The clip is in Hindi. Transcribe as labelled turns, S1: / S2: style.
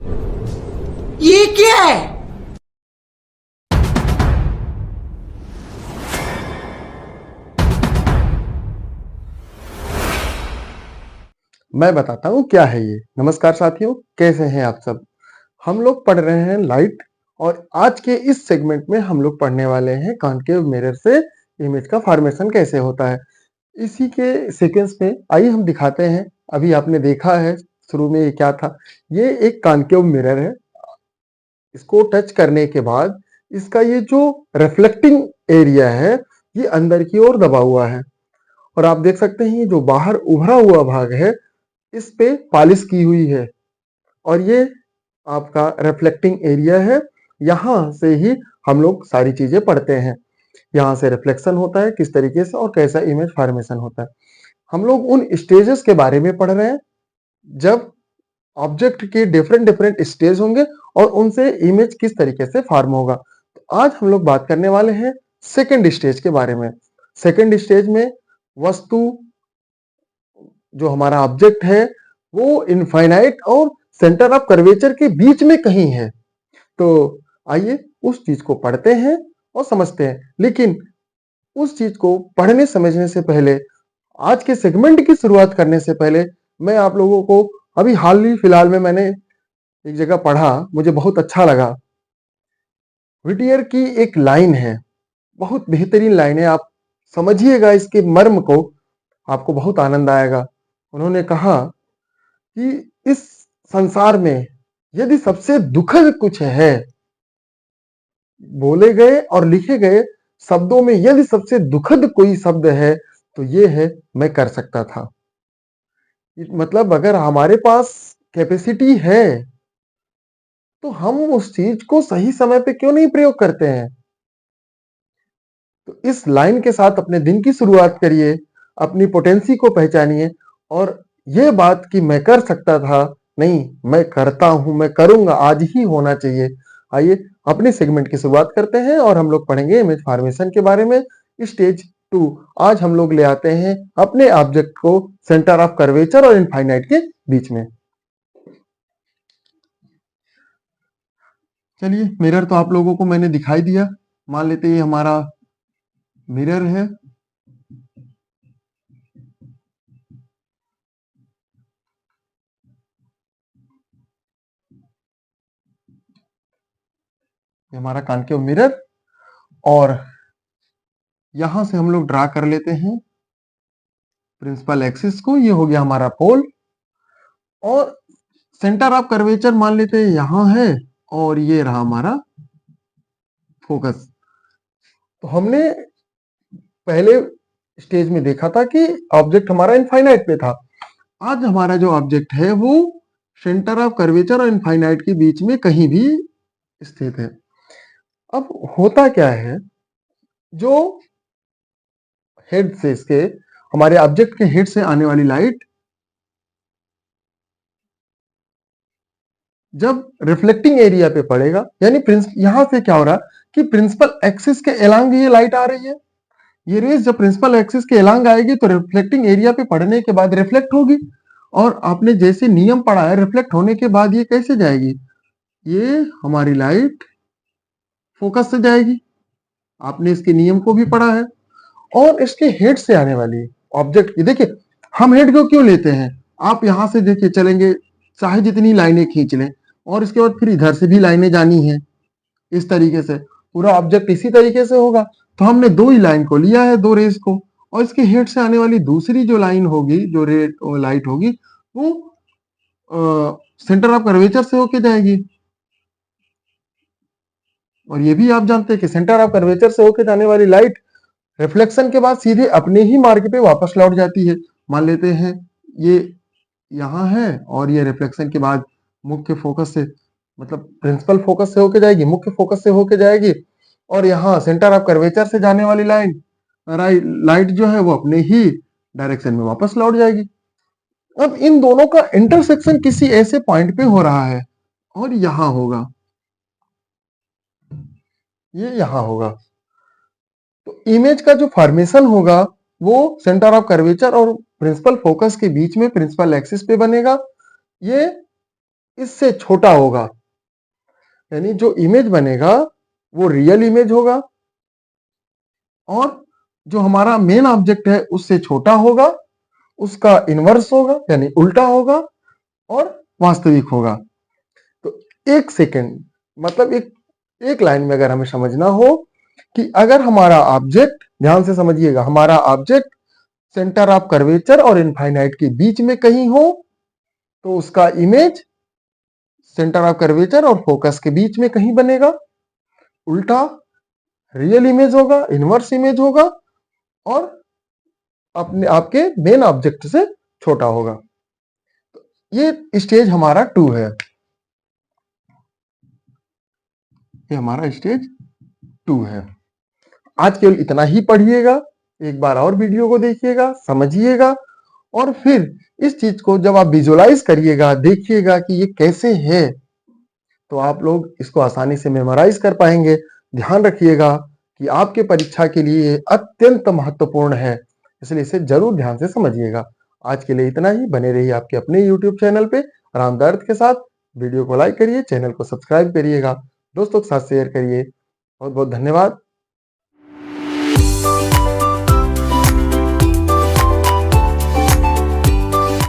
S1: ये क्या है?
S2: मैं बताता हूँ क्या है ये। नमस्कार साथियों, कैसे हैं आप सब। हम लोग पढ़ रहे हैं लाइट, और आज के इस सेगमेंट में हम लोग पढ़ने वाले हैं कॉन्केव मिरर से इमेज का फॉर्मेशन कैसे होता है। इसी के सीक्वेंस में आइए हम दिखाते हैं। अभी आपने देखा है शुरू में ये क्या था। ये एक कॉन्केव मिरर है। इसको टच करने के बाद इसका ये जो रिफ्लेक्टिंग एरिया है ये अंदर की ओर दबा हुआ है, और आप देख सकते हैं ये जो बाहर उभरा हुआ भाग है इस पे पॉलिश की हुई है, और ये आपका रिफ्लेक्टिंग एरिया है। यहाँ से ही हम लोग सारी चीजें पढ़ते हैं। यहाँ से रिफ्लेक्शन होता है किस तरीके से और कैसा इमेज फॉर्मेशन होता है। हम लोग उन स्टेजेस के बारे में पढ़ रहे हैं जब ऑब्जेक्ट के डिफरेंट डिफरेंट स्टेज होंगे और उनसे इमेज किस तरीके से फॉर्म होगा। तो आज हम लोग बात करने वाले हैं सेकेंड स्टेज के बारे में। सेकेंड स्टेज में वस्तु, जो हमारा ऑब्जेक्ट है, वो इनफाइनाइट और सेंटर ऑफ कर्वेचर के बीच में कहीं है। तो आइए उस चीज को पढ़ते हैं और समझते हैं। लेकिन उस चीज को पढ़ने समझने से पहले, आज के सेगमेंट की शुरुआत करने से पहले, मैं आप लोगों को अभी हाल ही फिलहाल में मैंने एक जगह पढ़ा, मुझे बहुत अच्छा लगा। व्हिटियर की एक लाइन है, बहुत बेहतरीन लाइन है। आप समझिएगा इसके मर्म को, आपको बहुत आनंद आएगा। उन्होंने कहा कि इस संसार में यदि सबसे दुखद कुछ है, बोले गए और लिखे गए शब्दों में यदि सबसे दुखद कोई शब्द है तो ये है मैं कर सकता था। मतलब अगर हमारे पास कैपेसिटी है तो हम उस चीज को सही समय पे क्यों नहीं प्रयोग करते हैं। तो इस लाइन के साथ अपने दिन की शुरुआत करिए, अपनी पोटेंसी को पहचानिए, और ये बात कि मैं कर सकता था, नहीं, मैं करता हूं, मैं करूंगा, आज ही होना चाहिए। आइए अपने सेगमेंट की शुरुआत करते हैं और हम लोग पढ़ेंगे इमेज फॉर्मेशन के बारे में। स्टेज 2। आज हम लोग ले आते हैं अपने ऑब्जेक्ट को सेंटर ऑफ कर्वेचर और इनफाइनाइट के बीच में। चलिए, मिरर तो आप लोगों को मैंने दिखाई दिया। मान लेते हैं ये हमारा मिरर है। ये हमारा कॉन्केव मिरर, और यहां से हम लोग ड्रा कर लेते हैं प्रिंसिपल एक्सिस को। ये हो गया हमारा पोल, और सेंटर ऑफ कर्वेचर मान लेते हैं यहां है, और ये रहा हमारा फोकस। तो हमने पहले स्टेज में देखा था कि ऑब्जेक्ट हमारा इनफाइनाइट पे था। आज हमारा जो ऑब्जेक्ट है वो सेंटर ऑफ कर्वेचर और इनफाइनाइट के बीच में कहीं भी स्थित है। अब होता क्या है, जो हेड से इसके, हमारे ऑब्जेक्ट के हेड से आने वाली लाइट जब रिफ्लेक्टिंग एरिया पे पड़ेगा, यानी यहां से क्या हो रहा कि प्रिंसिपल एक्सिस के एलांग ये लाइट आ रही है। ये रेज जब प्रिंसिपल एक्सिस के एलांग आएगी तो रिफ्लेक्टिंग एरिया पे पड़ने के बाद रिफ्लेक्ट होगी, और आपने जैसे नियम पढ़ा है रिफ्लेक्ट होने के बाद ये कैसे जाएगी, ये हमारी लाइट फोकस से जाएगी। आपने इसके नियम को भी पढ़ा है। और इसके हेड से आने वाली ऑब्जेक्ट, ये देखिए हम हेड को क्यों लेते हैं। आप यहां से देखिए चलेंगे, चाहे जितनी लाइनें खींच लें, और इसके बाद फिर इधर से भी लाइनें जानी है। इस तरीके से पूरा ऑब्जेक्ट इसी तरीके से होगा। तो हमने दो ही लाइन को लिया है, दो रेज को, और इसके हेड से आने वाली दूसरी जो लाइन होगी, जो रेड लाइट होगी, वो सेंटर ऑफ कर्वेचर से होके जाएगी। और ये भी आप जानते हैं कि सेंटर ऑफ कर्वेचर से होके जाने वाली लाइट रिफ्लेक्शन के बाद सीधे अपने ही मार्ग पे वापस लौट जाती है। मान लेते हैं ये यहाँ है, और ये रिफ्लेक्शन के बाद मुख्य फोकस से, मतलब प्रिंसिपल फोकस से होके जाएगी, मुख्य फोकस से होके जाएगी, और यहाँ सेंटर ऑफ कर्वेचर से जाने वाली लाइन लाइट जो है वो अपने ही डायरेक्शन में वापस लौट जाएगी। अब इन दोनों का इंटरसेक्शन किसी ऐसे पॉइंट पे हो रहा है, और यहां होगा, ये यहां होगा। तो इमेज का जो फॉर्मेशन होगा वो सेंटर ऑफ कर्वेचर और प्रिंसिपल फोकस के बीच में प्रिंसिपल एक्सिस पे बनेगा। ये इससे छोटा होगा। यानी जो इमेज बनेगा वो रियल इमेज होगा और जो हमारा मेन ऑब्जेक्ट है उससे छोटा होगा, उसका इन्वर्स होगा यानी उल्टा होगा और वास्तविक होगा। तो एक सेकंड मतलब एक लाइन में अगर हमें समझना हो कि अगर हमारा ऑब्जेक्ट, ध्यान से समझिएगा, हमारा ऑब्जेक्ट सेंटर ऑफ कर्वेचर और इनफाइनाइट के बीच में कहीं हो तो उसका इमेज सेंटर ऑफ कर्वेचर और फोकस के बीच में कहीं बनेगा, उल्टा रियल इमेज होगा, इनवर्स इमेज होगा और अपने आपके मेन ऑब्जेक्ट से छोटा होगा। ये स्टेज हमारा 2 है। ये हमारा स्टेज 2 है। आज केवल इतना ही पढ़िएगा, एक बार और वीडियो को देखिएगा, समझिएगा और फिर इस चीज को जब आप विजुअलाइज करिएगा, देखिएगा कि ये कैसे है, तो आप लोग इसको आसानी से मेमोराइज कर पाएंगे। ध्यान रखिएगा कि आपके परीक्षा के लिए ये अत्यंत महत्वपूर्ण है, इसलिए इसे जरूर ध्यान से समझिएगा। आज के लिए इतना ही। बने रहिए आपके अपने YouTube चैनल पे आरामदायक के साथ। वीडियो को लाइक करिए, चैनल को सब्सक्राइब करिएगा, दोस्तों के साथ शेयर करिए। बहुत बहुत धन्यवाद।